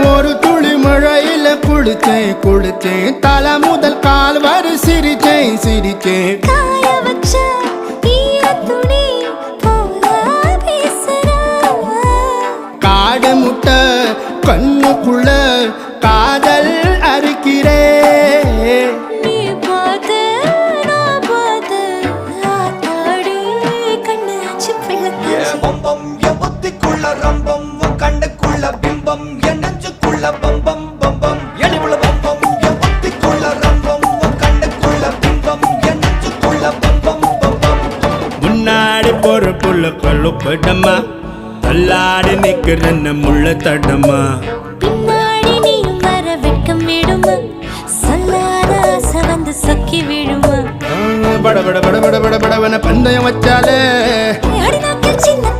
ஒரு துளி மழையில குளிச்சேன் குளிச்சேன் தலை முதல் கால் வரை சிரிச்சேன் சிரிச்சேன் காய வச்ச ஈரத்துணி போல பேசுற காடு முட்டை கண்ணுக்குள்ள காதல் அறுக்கிறே நீ பார்த்து நான் பார்த்து ஆத்தாடி கண்ணு ஆச்சு பிள்ளை பம்பம் என் புத்திக்குள்ள ரம்பம் உன் கண்ணுக்குள்ள பிம்பம் என் நெஞ்சுக்குள்ள பம்பம் பம்பம் எளிவுள்ள பம்பம் என் புத்திக்குள்ள ரம்பம் உன் கண்ணுக்குள்ள பிம்பம் என் நெஞ்சுக்குள்ள பம்பம் பம்பம் முன்னாடி போற புள்ள கழுப்படமா தள்ளாடி நிக்கிறன்ன முள்ள தடமா பின்னாடி நீயும் வர வெட்கம் விடுமா சொல்லாத ஆசை வந்து சொக்கி விடுமா பட பட பட பட பட படவன பந்தயம் வச்சாலே அடி நாக்கில் சின்ன